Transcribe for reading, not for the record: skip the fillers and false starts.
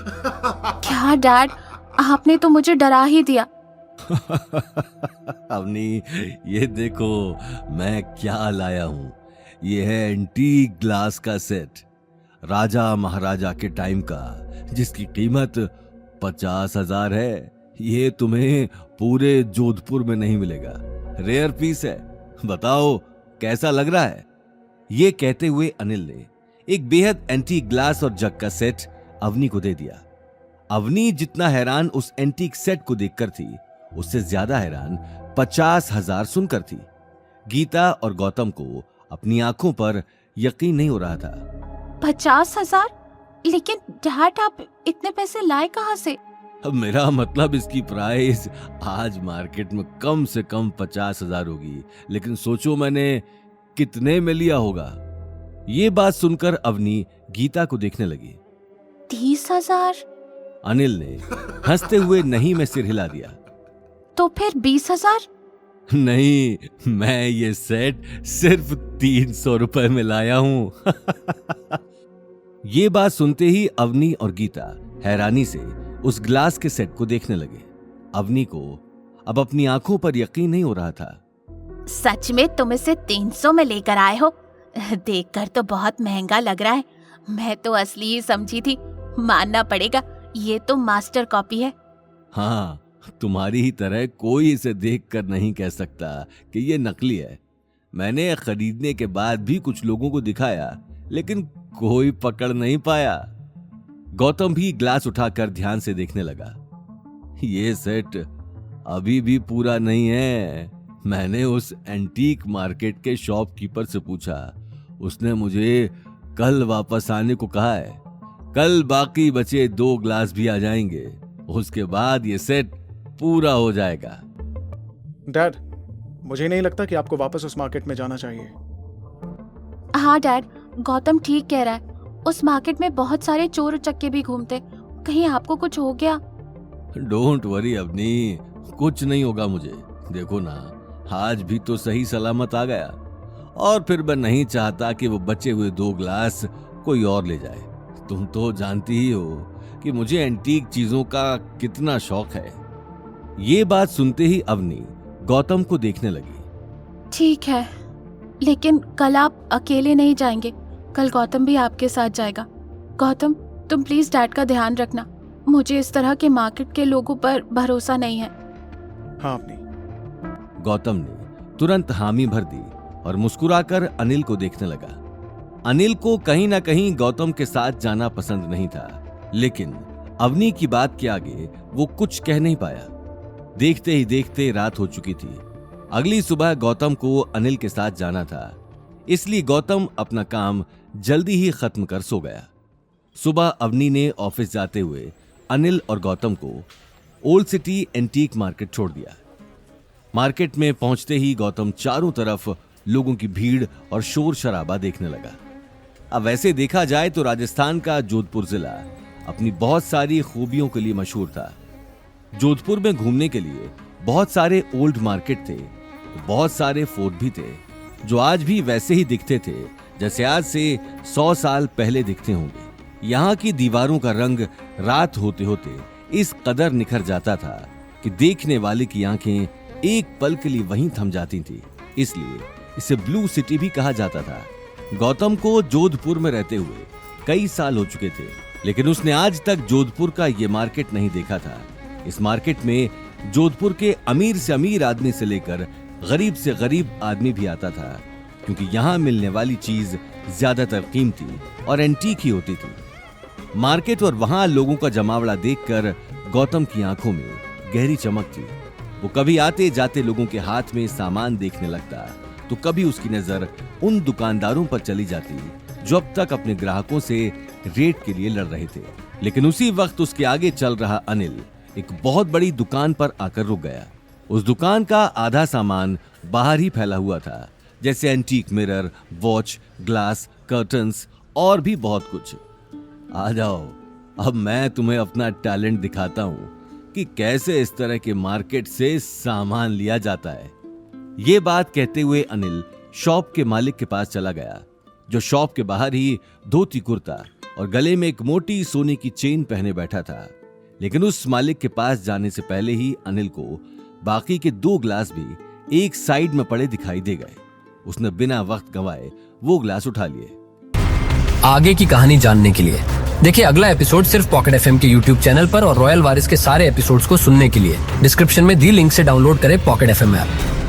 क्या डैड, आपने तो मुझे डरा ही दिया। अवनी, ये देखो मैं क्या लाया हूं। ये है एंटीक ग्लास का सेट, राजा महाराजा के टाइम का, जिसकी कीमत 50,000 है। ये तुम्हें पूरे जोधपुर में नहीं मिलेगा। रेयर पीस है। बताओ कैसा लग रहा है? ये कहते हुए अनिल ने एक बेहद एंटीक ग्लास और जग का सेट अवनी को दे दिया। अवनी जितना हैरान उस एंटीक सेट को देखकर थी, उससे ज्यादा हैरान 50,000 सुनकर थी। गीता और गौतम को अपनी आंखों पर यकीन नहीं हो रहा था। 50,000? लेकिन डैड, आप इतने पैसे लाए कहाँ से? अब मेरा मतलब इसकी प्राइस आज मार्केट में कम से कम 50,000 होगी, लेकिन सोचो मैंने कितने में लिया होगा। ये बात सुनकर अवनी गीता को देखने लगी। 30,000? अनिल ने हंसते हुए नहीं में सिर हिला दिया। तो फिर 20,000? नहीं, मैं ये सेट सिर्फ 300 रुपए में लाया हूं। ये बात सुनते ही अवनी और गीता हैरानी से उस ग्लास के सेट को देखने लगे। अवनी को अब अपनी आंखों पर यकीन नहीं हो रहा था। सच में तुम इसे 300 में लेकर आए हो? देखकर तो बहुत महंगा लग रहा है। मैं तो असली ही समझी थी। मानना पड़ेगा, ये तो मास्टर कॉपी है। हाँ, तुम्हारी ही तरह कोई इसे देखकर नहीं कह सकता कि ये नकली है। मैंने खरीदने के बाद भी कुछ लोगों को दिखाया, लेकिन कोई पकड़ नहीं पाया। गौतम भी ग्लास उठाकर ध्यान से देखने लगा। ये सेट अभी भी पूरा नहीं है। मैंने उस एंटीक मार्केट के शॉपकीपर से पूछा। उसने मुझे कल वापस आने को कहा है। कल बाकी बचे 2 ग्लास भी आ जाएंगे। उसके बाद ये सेट पूरा हो जाएगा। डैड, मुझे नहीं लगता कि आपको वापस उस मार्केट में जाना चाहिए। हाँ डैड, गौतम ठीक कह रहा है। उस मार्केट में बहुत सारे चोर उचक्के भी घूमते। कहीं आपको कुछ हो गया? डोंट वरी अवनी, कुछ नहीं होगा मुझे। देखो ना, आज भी तो सही सलामत आ गया। और फिर मैं नहीं चाहता कि वो बचे हुए 2 ग्लास कोई और ले जाए। तुम तो जानती ही हो कि मुझे एंटीक चीजों का कितना शौक है। ये बात सुनते ही अवनी गौतम को देखने लगी। ठीक है, लेकिन कल आप अकेले नहीं जाएंगे। कल गौतम भी आपके साथ जाएगा। गौतम, तुम प्लीज डैड का ध्यान रखना। मुझे इस तरह के मार्केट के लोगों पर भरोसा नहीं है। हाँ अपनी। गौतम ने तुरंत हामी भर दी और मुस्कुराकर अनिल को देखने लगा। अनिल को कहीं ना कहीं गौतम के साथ जाना पसंद नहीं था, लेकिन अवनी की बात के आगे वो कुछ कह नहीं पाया। देखते ही देखते रात हो चुकी थी। अगली सुबह गौतम को अनिल के साथ जाना था, इसलिए गौतम अपना काम जल्दी ही खत्म कर सो गया। सुबह अवनी ने ऑफिस जाते हुए अनिल और गौतम को ओल्ड सिटी एंटीक मार्केट छोड़ दिया। मार्केट में पहुंचते ही गौतम चारों तरफ लोगों की भीड़ और शोर शराबा देखने लगा। अब वैसे देखा जाए तो राजस्थान का जोधपुर जिला अपनी बहुत सारी खूबियों के लिए मशहूर था। जोधपुर में घूमने के लिए बहुत सारे ओल्ड मार्केट थे, बहुत सारे फोर्ट भी थे, जो आज भी वैसे ही दिखते थे जैसे आज से 100 साल पहले दिखते होंगे। यहाँ की दीवारों का रंग रात होते होते इस कदर निखर जाता था कि देखने वाले की आंखें एक पल के लिए वहीं थम जाती थी। इसलिए इसे ब्लू सिटी भी कहा जाता था। गौतम को जोधपुर में रहते हुए कई साल हो चुके थे, लेकिन उसने आज तक जोधपुर का ये मार्केट नहीं देखा था। इस मार्केट में जोधपुर के अमीर से अमीर आदमी से लेकर गरीब से गरीब आदमी भी आता था, क्योंकि यहाँ मिलने वाली चीज ज्यादातर कीमती और एंटीक ही होती थी। मार्केट और वहां लोगों का जमावड़ा देखकर गौतम की आंखों में गहरी चमक थी। वो कभी आते जाते लोगों के हाथ में सामान देखने लगता, तो कभी उसकी नजर उन दुकानदारों पर चली जाती जो अब तक अपने ग्राहकों से रेट के लिए लड़ रहे थे। लेकिन उसी वक्त उसके आगे चल रहा अनिल एक बहुत बड़ी दुकान पर आकर रुक गया। उस दुकान का आधा सामान बाहर ही फैला हुआ था, जैसे antique mirror, watch, glass, curtains और भी बहुत कुछ। आ जाओ, अब मैं तुम्हें अपना टैलेंट दिखाता हूँ कि कैसे इस तरह के मार्केट से सामान लिया जाता है। ये बात कहते हुए अनिल शॉप के मालिक के पास चला गया, जो शॉप के बाहर ही धोती कुर्ता और गले में एक मोटी सोने की चेन पहने बैठा था। लेकिन उस मालिक के पास जाने से पहले ही अनिल को बाकी के 2 ग्लास भी एक साइड में पड़े दिखाई दे गए। उसने बिना वक्त गंवाए वो ग्लास उठा लिए। आगे की कहानी जानने के लिए देखिए अगला एपिसोड सिर्फ पॉकेट एफएम के यूट्यूब चैनल पर और रॉयल वारिस के सारे एपिसोड्स को सुनने के लिए डिस्क्रिप्शन में दी लिंक से डाउनलोड करें पॉकेट एफएम ऐप।